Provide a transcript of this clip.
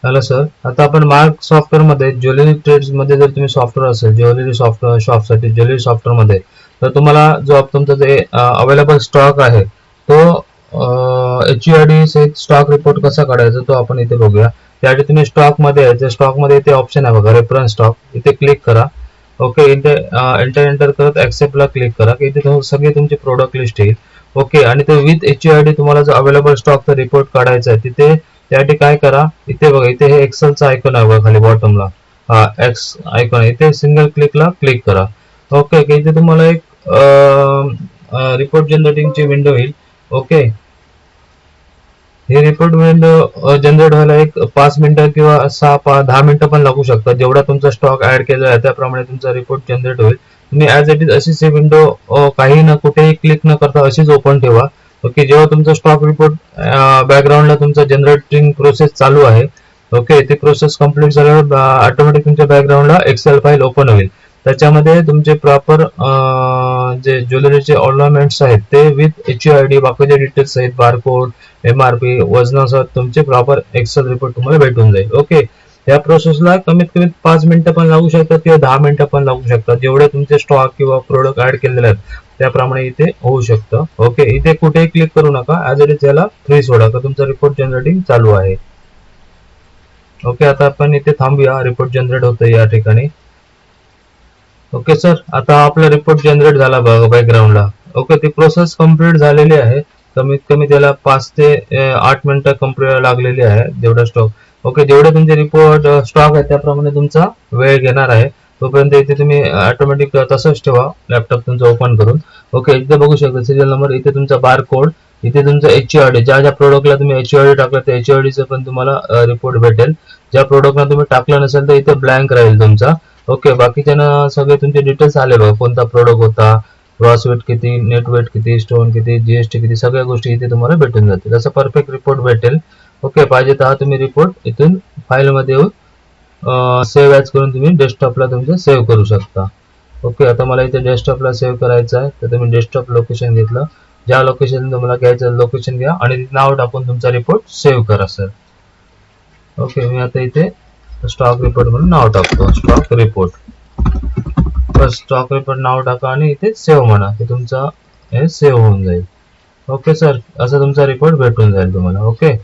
Hello sir, आता आपण mark software मध्ये ज्वेलरी ट्रेड्स मध्ये जर तुम्ही सॉफ्टवेअर असेल ज्वेलरी सॉफ्टवेअर शॉपसाठी ज्वेलरी सॉफ्टवेअर मध्ये, तर तुम्हाला जो तुमचा जे अवेलेबल स्टॉक आहे तो HUID सहित स्टॉक रिपोर्ट कसा काढायचा तो आपण इथे बघूया. त्यासाठी तुम्ही स्टॉक मध्ये यायचं, स्टॉक मध्ये इथे ऑप्शन आहे बघा रेफरन्स स्टॉक, इथे क्लिक करा. ओके, इथे एंटर करत ऍक्सेप्ट ला क्लिक करा की इथे सगळे तुमचे प्रोडक्ट लिस्ट येईल. ओके, आणि ते विथ HUID तुम्हाला जो अवेलेबल स्टॉकचा रिपोर्ट काढायचा आहे तिथे त्यासाठी काय करा, इथे बघा इथे हे एक्सेलचा आयकॉन आहे बघा खाली बॉटमला, हा एक्स आयकॉन, इथे सिंगल क्लिकला क्लिक करा. ओके, इथे तुम्हाला एक रिपोर्ट जनरेटिंगची विंडो येईल. ओके, हे रिपोर्ट विंडो जनरेट व्हायला एक 5 मिनिटं किंवा 10 मिनिटं पण लागू शकतात. जेवढा तुमचा स्टॉक ऍड केला आहे त्याप्रमाणे तुमचा रिपोर्ट जनरेट होईल. तुम्ही ऍज इट इज अशीच ही विंडो काही न कुठेही क्लिक न करता अशीच ओपन ठेवा. ओके, जेव्हा तुमचा स्टॉक रिपोर्ट बॅकग्राऊंडला तुमचा जनरेटिंग प्रोसेस चालू आहे, ओके, ती प्रोसेस कम्प्लीट झाल्यावर ऑटोमॅटिक तुमच्या बॅकग्राऊंडला एक्सेल फाईल ओपन होईल. त्याच्यामध्ये तुमचे प्रॉपर जे ज्वेलरीचे ऑर्नामेंट्स आहेत ते विथ HUID बाकीचे डिटेल्स आहेत, बारकोड, MRP, वजनासह तुमचे प्रॉपर एक्सेल रिपोर्ट तुम्हाला भेटून जाईल. ओके, या प्रोसेसला कमीत कमी 5 मिनिटं पण लागू शकतात किंवा 10 मिनिटं पण लागू शकतात. जेवढे तुमचे स्टॉक किंवा प्रोडक्ट ऍड केलेले आहेत त्याप्रमाणे इथे होऊ शकतं. ओके, इथे कुठेही क्लिक करू नका, ऍज इट इज याला फ्री सोडा तर तुमचं रिपोर्ट जनरेटिंग चालू आहे. ओके, आता आपण इथे थांबूया, रिपोर्ट जनरेट होतं या ठिकाणी. ओके सर, आता आपला रिपोर्ट जनरेट झाला बघा बॅकग्राऊंडला. ओके, ती प्रोसेस कम्प्लीट झालेली आहे. कमीत कमी त्याला 5 ते 8 मिनिटं कम्प्लीट लागलेली आहे जेवढा स्टॉक. ओके, जेवढे तुमचे रिपोर्ट स्टॉक आहे त्याप्रमाणे तुमचा वेळ घेणार आहे. तोपर्यंत इथे तुम्ही ऑटोमॅटिक तसंच ठेवा लॅपटॉप तुमचा ओपन करून. ओके, इथे बघू शकता सिरियल नंबर, इथे तुमचा बार कोड, इथे तुमचा HUID, ज्या ज्या प्रोडक्टला तुम्ही HUID टाकलं त्या HUID पण तुम्हाला रिपोर्ट भेटेल. ज्या प्रोडक्टला तुम्ही टाकलं नसेल तर इथे ब्लँक राहील तुमचा. ओके, बाकीच्या सगळे तुमचे डिटेल्स आले बघा, कोणता प्रोडक्ट होता, ग्रॉस वेट किती, नेट वेट किती, स्टोन किती, GST किती, सगळ्या गोष्टी इथे तुम्हाला भेटून जातील. असं परफेक्ट रिपोर्ट भेटेल. ओके, पाहिजे तर हा तुम्ही रिपोर्ट इथून फाईल मध्ये येऊन सेव्ह ॲज करून तुम्ही डेस्कटॉपला तुमचं सेव्ह करू शकता. ओके, आता मला इथे डेस्कटॉपला सेव्ह करायचं आहे तर तुम्ही डेस्कटॉप लोकेशन घेतलं, ज्या लोकेशन तुम्हाला घ्यायचं लोकेशन घ्या आणि नाव टाकून तुमचा रिपोर्ट सेव्ह करा सर. ओके, मी आता इथे स्टॉक रिपोर्ट म्हणून नाव टाकतो, स्टॉक रिपोर्ट. बस स्टॉक रिपोर्ट नाव टाका आणि इथे सेव्ह म्हणा की तुमचा हे सेव्ह होऊन जाईल. ओके सर, असं तुमचा रिपोर्ट भेटून जाईल तुम्हाला. ओके.